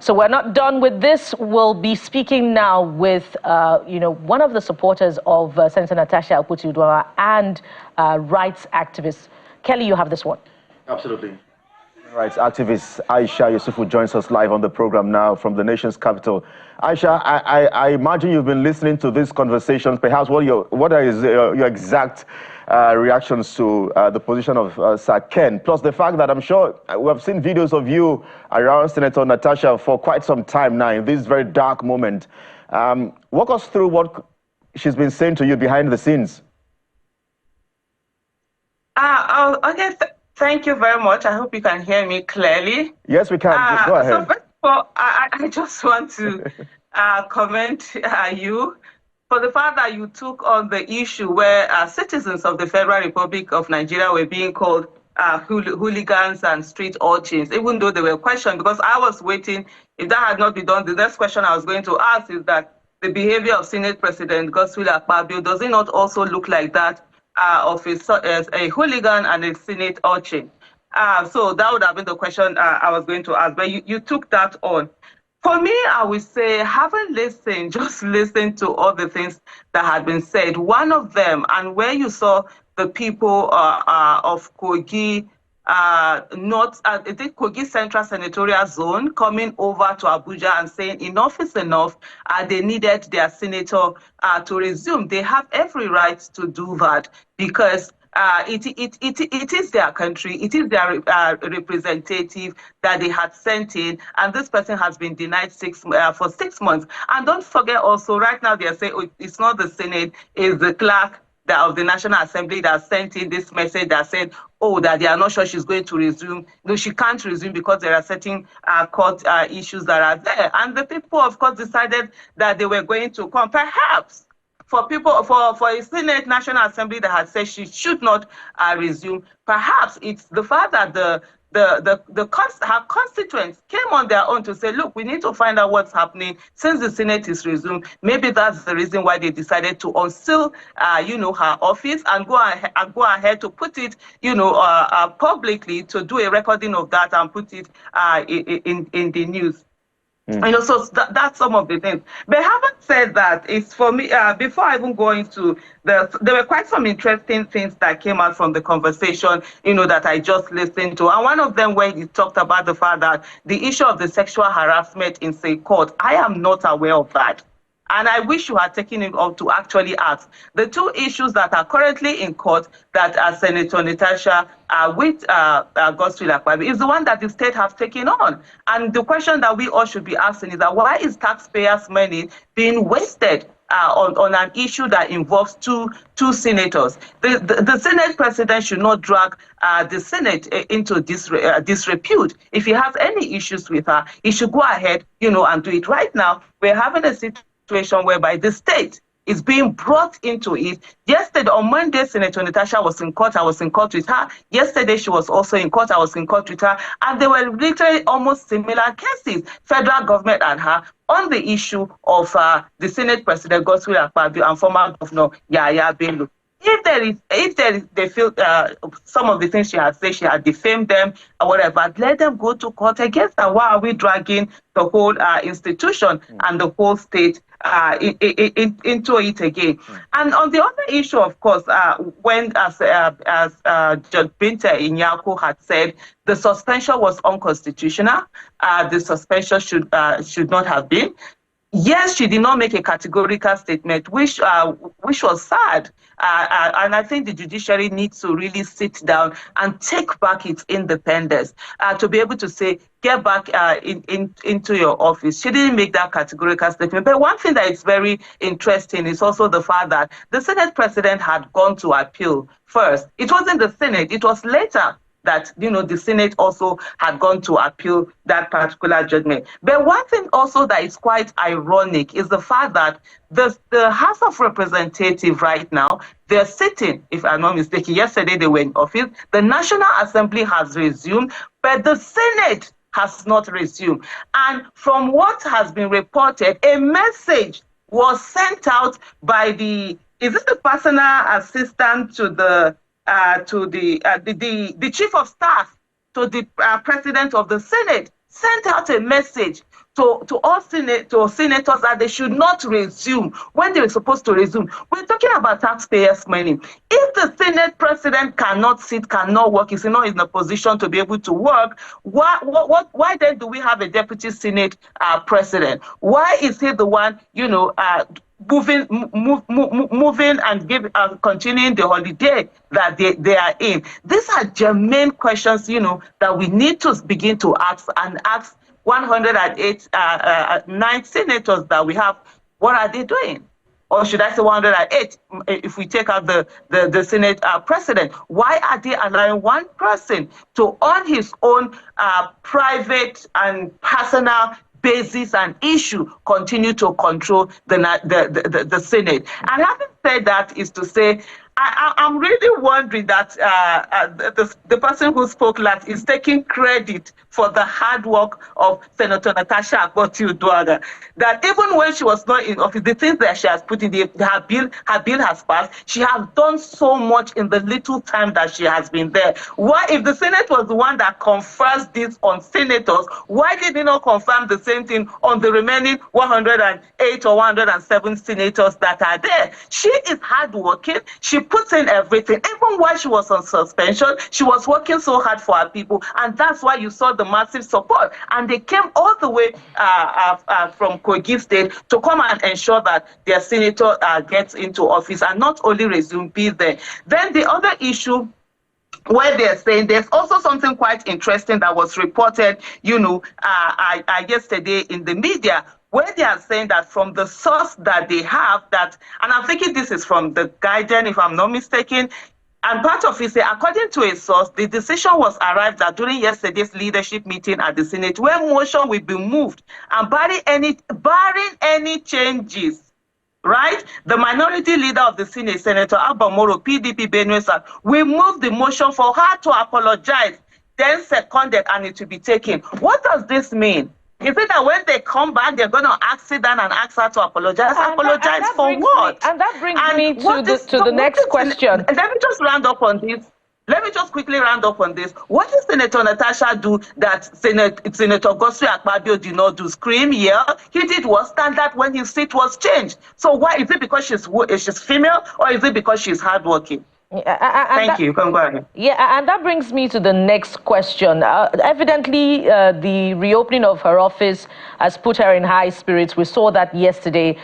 So we're not done with this. We'll be speaking now with, one of the supporters of Senator Natasha Akpoti-Uduaghan and rights activists. Kelly, you have this one. Absolutely. Rights activist Aisha Yesufu joins us live on the program now from the nation's capital. Aisha, I imagine you've been listening to these conversations. Perhaps what are your exact reactions to the position of Sir Ken, plus the fact that I'm sure we have seen videos of you around Senator Natasha for quite some time now in this very dark moment. Walk us through what she's been saying to you behind the scenes. Okay. Thank you very much. I hope you can hear me clearly. Yes, we can. Go ahead. So first of all, I just want to commend you for the fact that you took on the issue where citizens of the Federal Republic of Nigeria were being called hooligans and street urchins, even though they were questioned, because I was waiting. If that had not been done, the next question I was going to ask is that the behavior of Senate President Godswill Akpabio, does it not also look like that of a hooligan and a Senate urchin? So that would have been the question I was going to ask, but you took that on. For me, I would say, haven't listened, just listened to all the things that had been said. One of them, and where you saw the people of Kogi, Kogi Central Senatorial Zone coming over to Abuja and saying enough is enough. They needed their senator to resume. They have every right to do that because it is their country, it is their representative that they had sent in, and this person has been denied for 6 months. And don't forget also, right now they are saying, oh, it's not the Senate, it's the clerk of the National Assembly that sent in this message that said, oh, that they are not sure she's going to resume. No, she can't resume because there are certain court issues that are there. And the people, of course, decided that they were going to come. Perhaps for a Senate National Assembly that had said she should not resume, perhaps it's the fact that her constituents came on their own to say, look, we need to find out what's happening since the Senate is resumed. Maybe that's the reason why they decided to unseal, her office and go ahead to put it, publicly, to do a recording of that and put it in the news. So that's some of the things. But having said that, it's for me, before I even go into there were quite some interesting things that came out from the conversation, that I just listened to. And one of them where he talked about the fact that the issue of the sexual harassment in say court, I am not aware of that. And I wish you had taken it up to actually ask. The two issues that are currently in court that Senator Natasha with Godswill Akpabio is the one that the state have taken on. And the question that we all should be asking is that why is taxpayers' money being wasted on an issue that involves two senators? The Senate president should not drag the Senate into disrepute. If he has any issues with her, he should go ahead, and do it. Right now, we're having a situation whereby the state is being brought into it. Yesterday, on Monday, Senator Natasha was in court. I was in court with her. Yesterday, she was also in court. I was in court with her. And they were literally almost similar cases, federal government and her, on the issue of the Senate President Godswill Akpabio and former Governor Yahaya Bello. If they feel some of the things she has said, she had defamed them or whatever, let them go to court against her. Why are we dragging the whole institution and the whole state into it again? And on the other issue, of course, when as Judge Binta Inyako had said, the suspension was unconstitutional. The suspension should not have been. Yes, she did not make a categorical statement, which was sad. And I think the judiciary needs to really sit down and take back its independence to be able to say, get back into your office. She didn't make that categorical statement. But one thing that is very interesting is also the fact that the Senate president had gone to appeal first. It wasn't the Senate. It was later that the Senate also had gone to appeal that particular judgment. But one thing also that is quite ironic is the fact that the House of Representatives right now, they're sitting, if I'm not mistaken, yesterday they were in office, the National Assembly has resumed, but the Senate has not resumed. And from what has been reported, a message was sent out by the personal assistant to the chief of staff to the president of the Senate, sent out a message to all senators that they should not resume when they were supposed to resume. We're talking about taxpayers' money. If the Senate president cannot sit, cannot work, is not in a position to be able to work, why then do we have a deputy Senate president? Why is he the one, moving and continuing the holiday that they are in? These are germane questions, that we need to begin to ask, and ask 108 9 senators that we have, what are they doing? Or should I say 108 if we take out the Senate president? Why are they allowing one person to, on his own private and personal basis and issue, continue to control the Senate? And having said that is to say, I'm really wondering that the person who spoke last is taking credit for the hard work of Senator Natasha Akpoti-Uduaghan. That even when she was not in office, the things that she has put in her bill has passed. She has done so much in the little time that she has been there. Why, if the Senate was the one that confers this on senators, why did they not confirm the same thing on the remaining 108 or 107 senators that are there? She is hardworking. She puts in everything. Even while she was on suspension, she was working so hard for her people, and that's why you saw the massive support. And they came all the way from Kogi State to come and ensure that their senator gets into office and not only resume, be there. Then the other issue, where they're saying there's also something quite interesting that was reported, yesterday in the media, where they are saying that from the source that they have, that, and I'm thinking this is from the Guardian, if I'm not mistaken, and part of it, according to a source, the decision was arrived at during yesterday's leadership meeting at the Senate, where motion will be moved, and barring any changes, right? The minority leader of the Senate, Senator Abamoro, PDP Benue South, will move the motion for her to apologize, then seconded, and it will be taken. What does this mean? Is it that when they come back, they're going to sit down and ask her to apologize? Apologize for what? And that brings me to the next question. Let me just round up on this. Let me just quickly round up on this. What did Senator Natasha do that Senator Gosri Akpabio did not do? Scream, yell. He did what? Stand that when his seat was changed. So why? Is it because she's female, or is it because she's hardworking? Thank you. Come go ahead. Yeah, and that brings me to the next question. Evidently, the reopening of her office has put her in high spirits. We saw that yesterday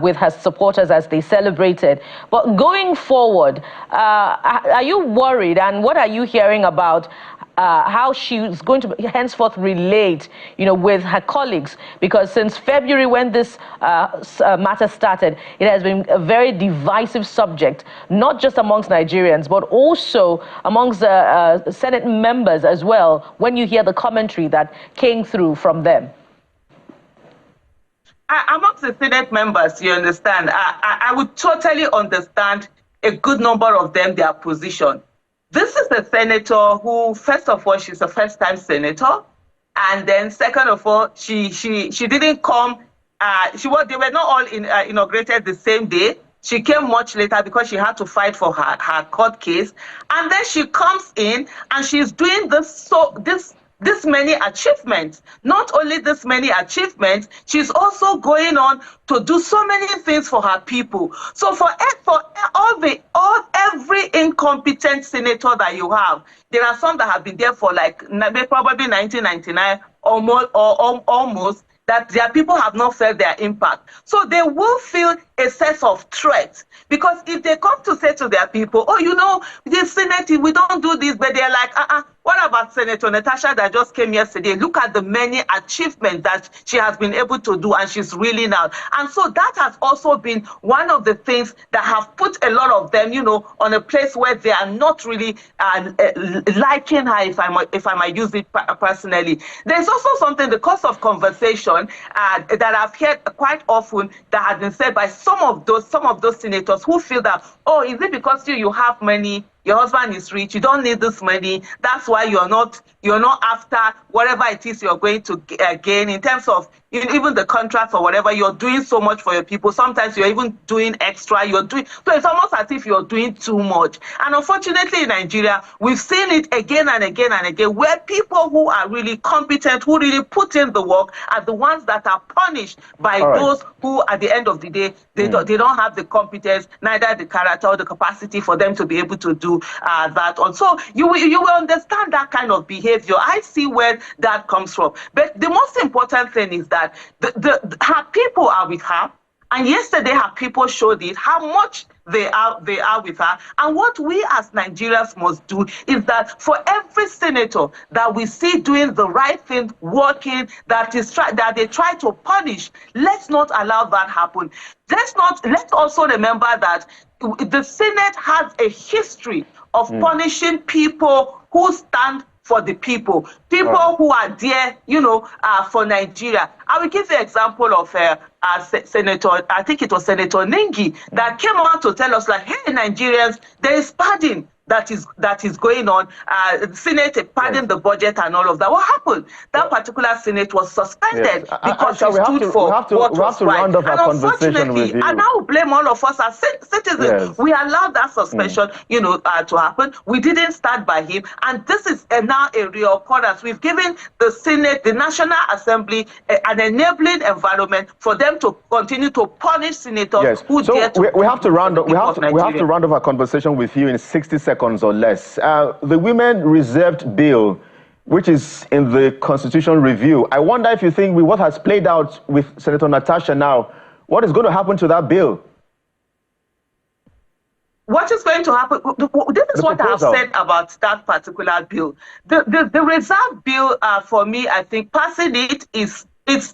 with her supporters as they celebrated. But going forward, are you worried, and what are you hearing about how she's going to henceforth relate, with her colleagues? Because since February, when this matter started, it has been a very divisive subject, not just amongst Nigerians, but also amongst the Senate members as well, when you hear the commentary that came through from them. Amongst the Senate members, you understand, I would totally understand a good number of them, their position. This is a senator who, first of all, she's a first-time senator, and then second of all, she didn't come. They were not all inaugurated the same day. She came much later because she had to fight for her court case, and then she comes in and she's doing this many achievements. Not only this many achievements, she's also going on to do so many things for her people. So for every incompetent senator that you have, there are some that have been there for probably 1999 or more, or almost, that their people have not felt their impact. So they will feel a sense of threat, because if they come to say to their people, the Senate, we don't do this, but they're like, what about Senator Natasha that just came yesterday? Look at the many achievements that she has been able to do, and she's really now. And so that has also been one of the things that have put a lot of them, on a place where they are not really liking her, if I might use it personally. There's also something, the course of conversation that I've heard quite often that has been said by some of those senators who feel that, is it because you have money, your husband is rich, you don't need this money, that's why you're not You're not after whatever it is you're going to gain in terms of even the contracts or whatever. You're doing so much for your people. Sometimes you're even doing extra. So it's almost as if you're doing too much. And unfortunately in Nigeria, we've seen it again and again and again, where people who are really competent, who really put in the work, are the ones that are punished by those who, at the end of the day, they don't have the competence, neither the character or the capacity for them to be able to do that. And so you will understand that kind of behavior. I see where that comes from. But the most important thing is that her people are with her. And yesterday, her people showed it, how much they are with her. And what we as Nigerians must do is that for every senator that we see doing the right thing, working, that they try to punish, let's not allow that happen. Let's also remember that the Senate has a history of punishing people who stand for the people who are there, for Nigeria. I will give the example of Senator, I think it was Senator Nengi, that came out to tell us, like, hey, Nigerians, there is pardon that is going on. Senate pardoned the budget and all of that. What happened? That particular Senate was suspended because he stood for what was right. And unfortunately, and I will blame all of us as citizens. Yes. We allowed that suspension, to happen. We didn't start by him, and this is now a reoccurrence. We've given the Senate, the National Assembly, an enabling environment for them to continue to punish senators who dare to. We have to round up. We have to round up our conversation with you in 60 seconds or less. The Women Reserved Bill, which is in the Constitution Review, I wonder if you think with what has played out with Senator Natasha now, what is going to happen to that bill? What is going to happen? This is what I have said about that particular bill. The reserve bill, for me, I think passing it is it's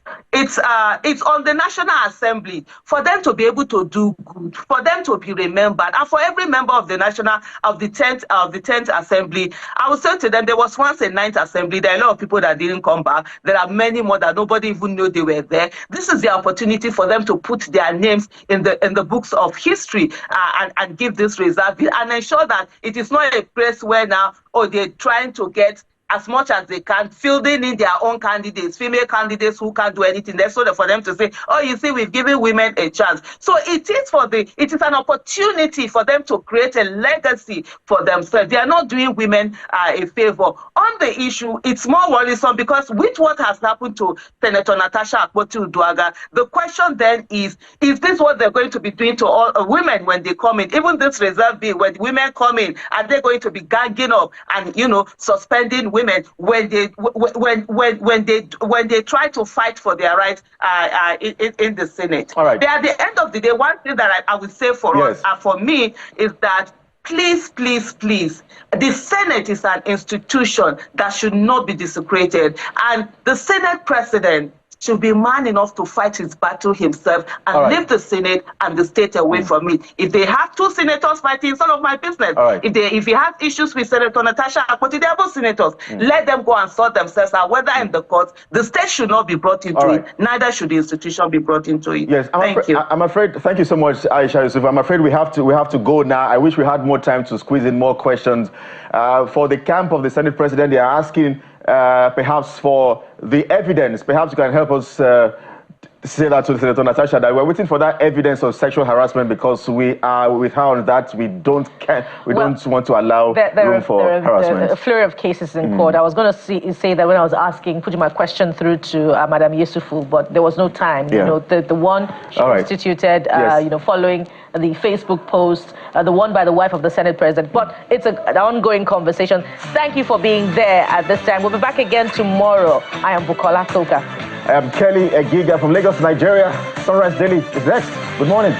on the National Assembly for them to be able to do good, for them to be remembered, and for every member of the 10th Assembly. I will say to them, there was once a 9th Assembly. There are a lot of people that didn't come back. There are many more that nobody even knew they were there. This is the opportunity for them to put their names in the books of history and give this reserve bill and ensure that it is not a place where now they're trying to get as much as they can, fielding in their own candidates, female candidates who can't do anything. That's so for them to say, oh, you see, we've given women a chance. So it is an opportunity for them to create a legacy for themselves. They are not doing women a favor. On the issue, it's more worrisome because with what has happened to Senator Natasha Akpoti-Uduaghan, the question then is this what they're going to be doing to all women when they come in? Even this reserve bill, when women come in, are they going to be ganging up and, suspending women when they try to fight for their rights in the Senate? All right. At the end of the day, one thing that I would say for us, for me, is that please, please, please, the Senate is an institution that should not be desecrated, and the Senate president should be man enough to fight his battle himself and leave the Senate and the state away from it. If they have two senators fighting, it's none of my business. If he has issues with Senator Natasha Akpoti, they are both senators. Let them go and sort themselves out, whether in the courts. The state should not be brought into it. Neither should the institution be brought into it. Yes, thank you. I'm afraid. Thank you so much, Aisha Yesufu. I'm afraid we have to go now. I wish we had more time to squeeze in more questions. For the camp of the Senate president, they are asking perhaps for the evidence. Perhaps you can help us say that to Senator Natasha, that we're waiting for that evidence of sexual harassment because we are with her on that. We don't want to allow room for harassment. There are a flurry of cases in court. I was going to say that when I was putting my question through to Madam Yesufu, but there was no time. The one she instituted, following the Facebook post, the one by the wife of the Senate president. But it's an ongoing conversation. Thank you for being there at this time. We'll be back again tomorrow. I am Bukola Toka. I am Kelly Egiga from Lagos, Nigeria. Sunrise Daily is next. Good morning.